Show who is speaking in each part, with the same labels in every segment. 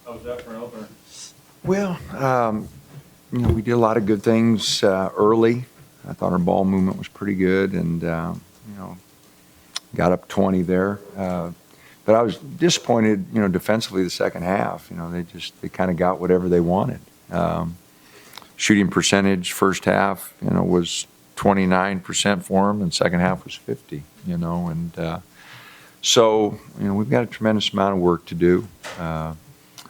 Speaker 1: How was that for an opener?
Speaker 2: Well, we did a lot of good things early. I thought our ball movement was pretty good, and got up 20 there. But I was disappointed, defensively the second half. They kind of got whatever they wanted. Shooting percentage first half, was 29% for them, and second half was 50. So we've got a tremendous amount of work to do.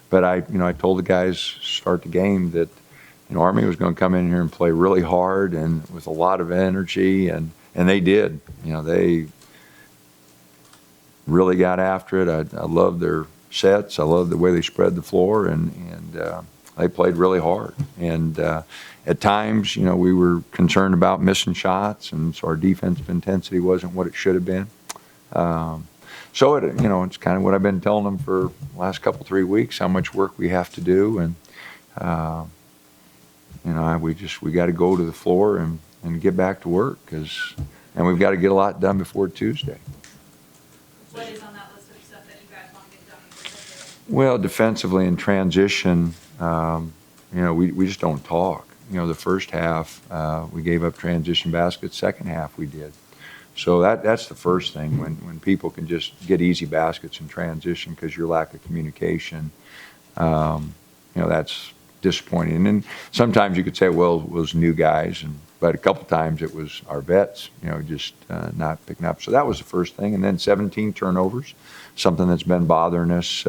Speaker 2: But I told the guys start the game that Army was going to come in here and play really hard and with a lot of energy, and they did. They really got after it. I loved their sets. I loved the way they spread the floor, and they played really hard. And at times, we were concerned about missing shots, and so our defensive intensity wasn't what it should have been. So it's kind of what I've been telling them for the last 3 weeks, how much work we have to do, and we got to go to the floor and get back to work, and we've got to get a lot done before Tuesday.
Speaker 3: What is on that list of stuff that you guys want to get done before Tuesday?
Speaker 2: Well, defensively in transition, we just don't talk. The first half we gave up transition baskets. Second half we did. So that's the first thing, when people can just get easy baskets in transition because your lack of communication, that's disappointing. And sometimes you could say, well, it was new guys, but a couple times it was our vets, just not picking up. So that was the first thing. And then 17 turnovers, something that's been bothering us.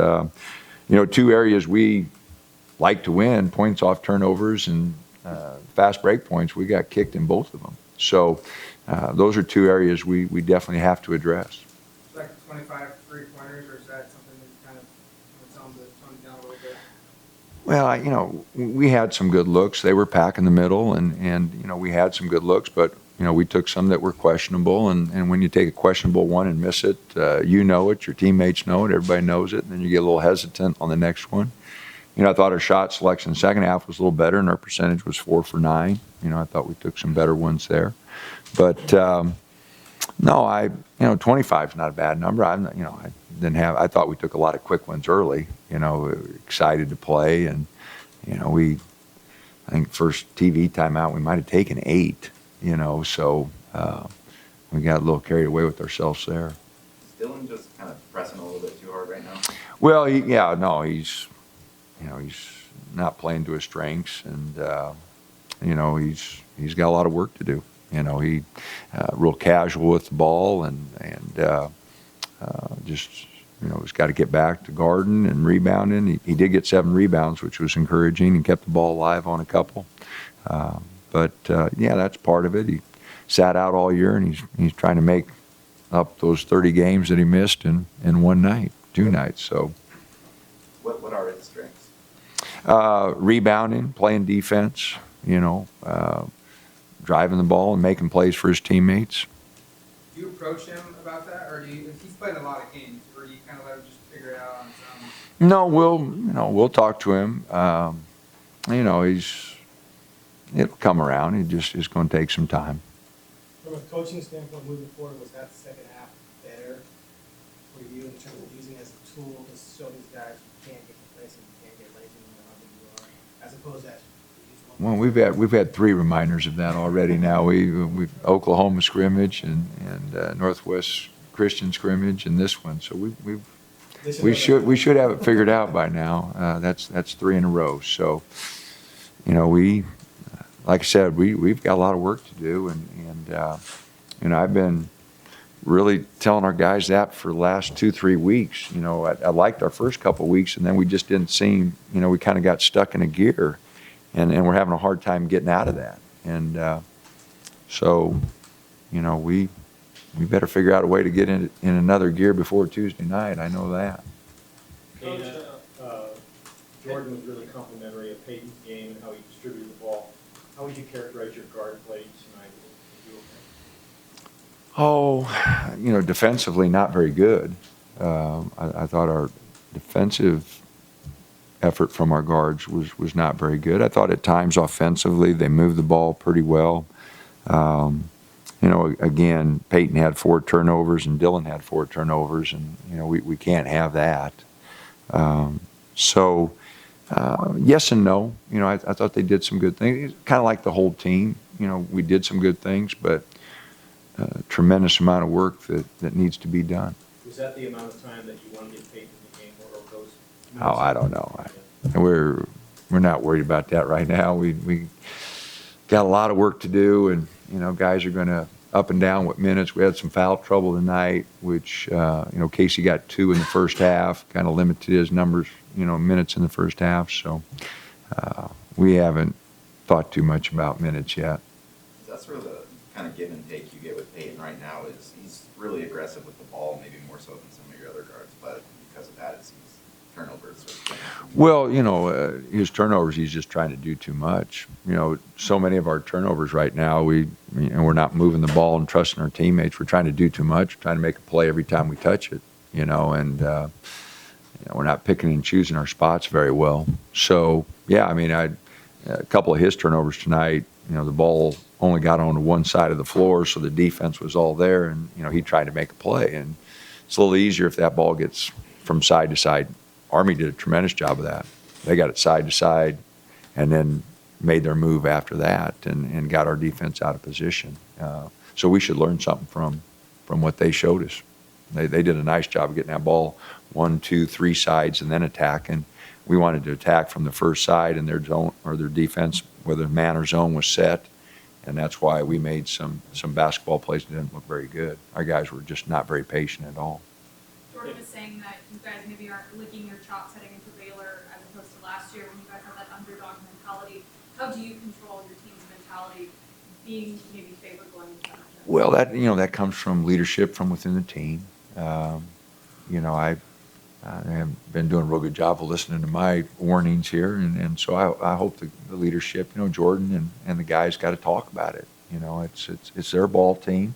Speaker 2: Two areas we like to win, points off turnovers and fast break points. We got kicked in both of them. So those are two areas we definitely have to address.
Speaker 4: It's like 25 three-pointers, or is that something that's kind of tone down a little bit?
Speaker 2: Well, we had some good looks. They were packing the middle, and we had some good looks, but we took some that were questionable, and when you take a questionable one and miss it, your teammates know it, everybody knows it, and then you get a little hesitant on the next one. I thought our shot selection in the second half was a little better, and our percentage was 4 for 9. I thought we took some better ones there. But, 25 is not a bad number. I thought we took a lot of quick ones early, excited to play. And, I think first TV timeout, we might have taken 8, so we got a little carried away with ourselves there.
Speaker 5: Is Dylan just kind of pressing a little bit too hard right now?
Speaker 2: Well, he's not playing to his strengths, and he's got a lot of work to do. He real casual with the ball, and he's got to get back to guarding and rebounding. He did get 7 rebounds, which was encouraging, and kept the ball alive on a couple. But that's part of it. He sat out all year, and he's trying to make up those 30 games that he missed in one night, 2 nights. So.
Speaker 5: What are his strengths?
Speaker 2: Rebounding, playing defense, driving the ball and making plays for his teammates.
Speaker 4: Do you approach him about that, or he's played a lot of games, or do you kind of let him just figure it out on his own?
Speaker 2: No, we'll talk to him. It'll come around. It's going to take some time.
Speaker 6: From a coaching standpoint, moving forward, was that second half better for you in terms of using it as a tool to show these guys you can't get complacent, you can't get lazy no matter how good you are, as opposed to
Speaker 2: well, we've had 3 reminders of that already. Now we've Oklahoma scrimmage and Northwest Christian scrimmage and this one. So we should have it figured out by now. That's 3 in a row. So like I said, we've got a lot of work to do, and I've been really telling our guys that for the last 2-3 weeks. I liked our first couple of weeks, and then we just didn't seem, we kind of got stuck in a gear, and we're having a hard time getting out of that. And so, we better figure out a way to get in another gear before Tuesday night. I know that.
Speaker 1: Dana, Jordan was really complimentary of Peyton's game and how he distributed the ball. How would you characterize your guard play tonight?
Speaker 2: Oh, defensively, not very good. I thought our defensive effort from our guards was not very good. I thought at times offensively they moved the ball pretty well. Again, Peyton had 4 turnovers and Dylan had 4 turnovers, and we can't have that. So Yes and no. You know, I thought they did some good things. Kind of like the whole team. You know, we did some good things, but tremendous amount of work that needs to be done.
Speaker 1: Was that the amount of time that you want to get paid in the game, or those?
Speaker 2: Oh, I don't know. We're not worried about that right now. We got a lot of work to do, and you know, guys are going to up and down with minutes. We had some foul trouble tonight, which you know, Casey got 2 in the first half, kind of limited his numbers, you know, minutes in the first half. So we haven't thought too much about minutes yet.
Speaker 5: That's where the kind of give and take you get with Peyton right now is he's really aggressive with the ball, maybe more so than some of your other guards, but because of that, it seems turnovers.
Speaker 2: Well, you know, his turnovers, he's just trying to do too much. You know, so many of our turnovers right now, we're not moving the ball and trusting our teammates. We're trying to do too much, trying to make a play every time we touch it, you know, and you know, we're not picking and choosing our spots very well. So, yeah, I mean, a couple of his turnovers tonight, you know, the ball only got onto one side of the floor, so the defense was all there, and, you know, he tried to make a play. And it's a little easier if that ball gets from side to side. Army did a tremendous job of that. They got it side to side and then made their move after that and got our defense out of position. So we should learn something from what they showed us. They did a nice job of getting that ball 1, 2, 3 sides and then attacking. We wanted to attack from the first side, and their zone or their defense, whether man or zone, was set. And that's why we made some basketball plays that didn't look very good. Our guys were just not very patient at all.
Speaker 3: Jordan was saying that you guys maybe aren't licking your chops heading into Baylor as opposed to last year when you guys had that underdog mentality. How do you control your team's mentality being maybe favored going into that?
Speaker 2: Well, that comes from leadership from within the team. You know, I have been doing a real good job of listening to my warnings here, and so I hope the leadership, you know, Jordan and the guys got to talk about it. You know, it's their ball team,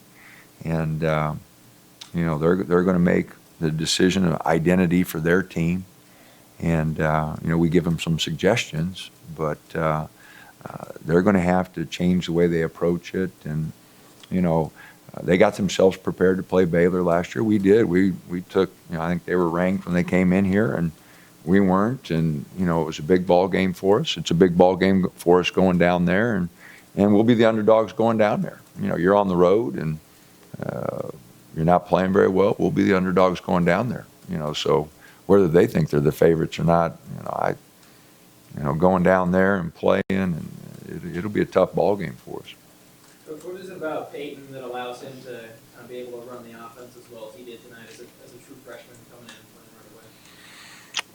Speaker 2: and you know, they're going to make the decision of identity for their team, and you know, we give them some suggestions, but they're going to have to change the way they approach it. And you know, they got themselves prepared to play Baylor last year. We did. We took, you know, I think they were ranked when they came in here, and we weren't. And you know, it was a big ball game for us. It's a big ball game for us going down there, and we'll be the underdogs going down there. You know, you're on the road, and you're not playing very well. We'll be the underdogs going down there. You know, so whether they think they're the favorites or not, you know, going down there and playing, and it'll be a tough ball game for us.
Speaker 7: Coach, what is it about Peyton that allows him to be able to run the offense as well as he did tonight as a true freshman coming in and playing right away?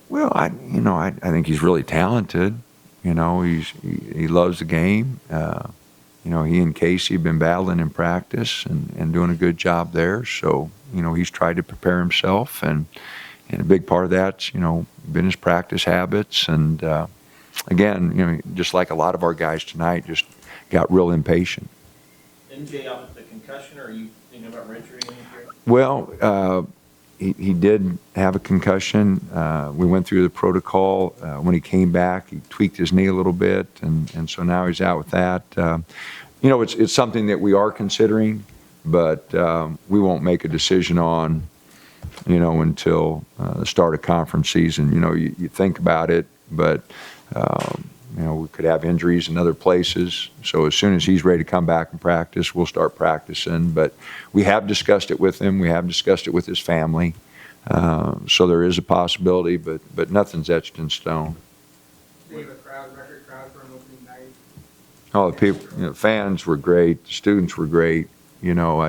Speaker 2: Well, I think he's really talented. You know, he loves the game. You know, he and Casey have been battling in practice and doing a good job there. So, you know, he's tried to prepare himself, and a big part of that's, you know, been his practice habits. And again, you know, just like a lot of our guys tonight, just got real impatient.
Speaker 7: MJ out with the concussion, or are you thinking about redshirting him here?
Speaker 2: Well, he did have a concussion. We went through the protocol. When he came back, he tweaked his knee a little bit, and so now he's out with that. You know, it's something that we are considering, but we won't make a decision on, you know, until the start of conference season. You know, you think about it, but you know, we could have injuries in other places. So as soon as he's ready to come back and practice, we'll start practicing. But we have discussed it with him. We have discussed it with his family. So there is a possibility, but nothing's etched in stone.
Speaker 4: They have a record crowd for an opening night.
Speaker 2: Oh, the people, you know, fans were great. The students were great. You know,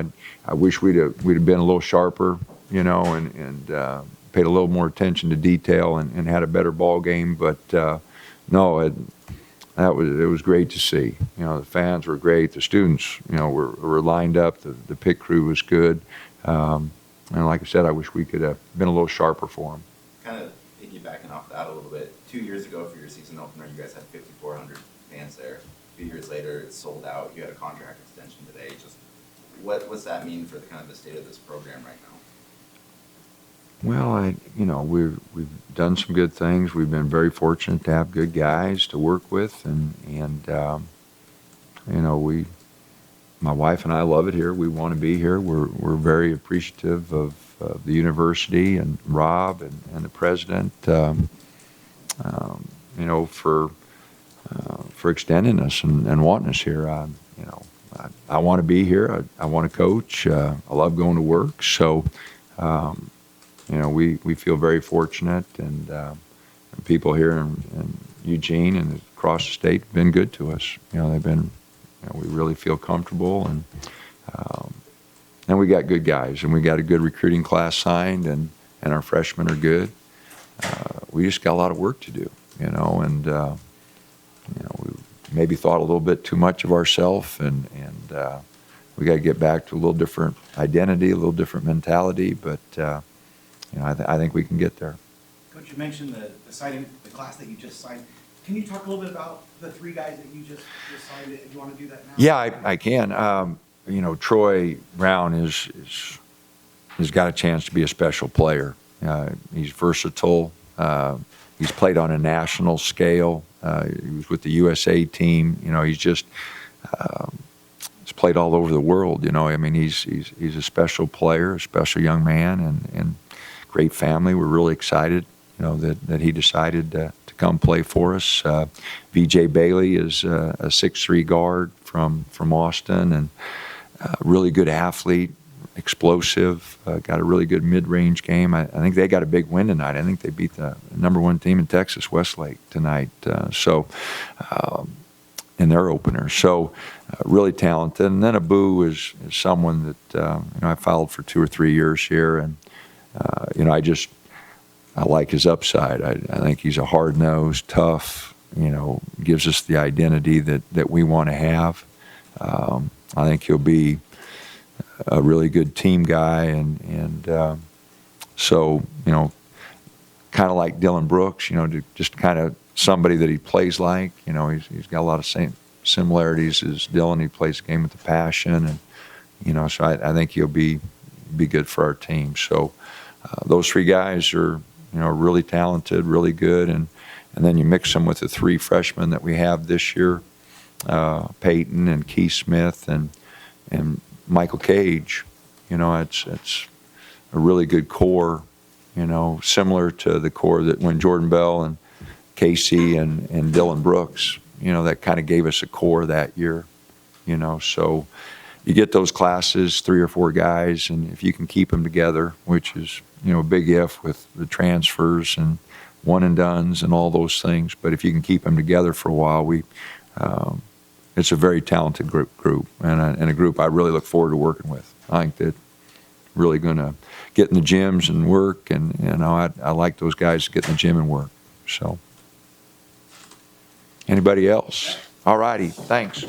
Speaker 2: I wish we'd have been a little sharper, you know, and paid a little more attention to detail and had a better ball game. But no, it was great to see. You know, the fans were great. The students, you know, were lined up. The pit crew was good. And like I said, I wish we could have been a little sharper for them.
Speaker 5: Kind of piggybacking off that a little bit, 2 years ago for your season opener, you guys had 5,400 fans there. A few years later, it's sold out. You had a contract extension today. Just what's that mean for the state of this program right now?
Speaker 2: Well, you know, we've done some good things. We've been very fortunate to have good guys to work with, and you know, my wife and I love it here. We want to be here. We're very appreciative of the university and Rob and the president. You for extending us and wanting us here. I want to be here. I want to coach. I love going to work. So, we feel very fortunate, and people here in Eugene and across the state have been good to us. They've been, we really feel comfortable, and we got good guys, and we got a good recruiting class signed, and our freshmen are good. We just got a lot of work to do, and we maybe thought a little bit too much of ourselves, and we got to get back to a little different identity, a little different mentality, but I think we can get there.
Speaker 8: Coach, you mentioned the signing, the class that you just signed. Can you talk a little bit about the 3 guys that you just signed? Do you want to do that now?
Speaker 2: Yeah, I can. Troy Brown has got a chance to be a special player. He's versatile. He's played on a national scale. He was with the USA team. He's just he's played all over the world. He's a special player, a special young man, and great family. We're really excited, that he decided to come play for us. VJ Bailey is a 6'3" guard from Austin, and really good athlete, explosive, got a really good mid-range game. I think they got a big win tonight. I think they beat the #1 team in Texas, Westlake, tonight. In their opener. So really talented. And then Abu is someone that, I followed for 2 or 3 years here, and, I like his upside. I think he's a hard-nosed, tough, gives us the identity that we want to have. I think he'll be a really good team guy, and so, kind of like Dylan Brooks, just kind of somebody that he plays like. He's got a lot of same similarities as Dylan. He plays the game with a passion, and, so I think he'll be good for our team. So those 3 guys are, really talented, really good, and then you mix them with the 3 freshmen that we have this year, Peyton and Keith Smith and Michael Cage. It's a really good core, similar to the core that when Jordan Bell and Casey and Dylan Brooks, that kind of gave us a core that year, so you get those classes, 3 or 4 guys, and if you can keep them together, which is, a big if with the transfers and one and dones and all those things, but if you can keep them together for a while, it's a very talented group and a group I really look forward to working with. I think that really going to get in the gyms and work, and I like those guys to get in the gym and work. So, anybody else? All righty, thanks.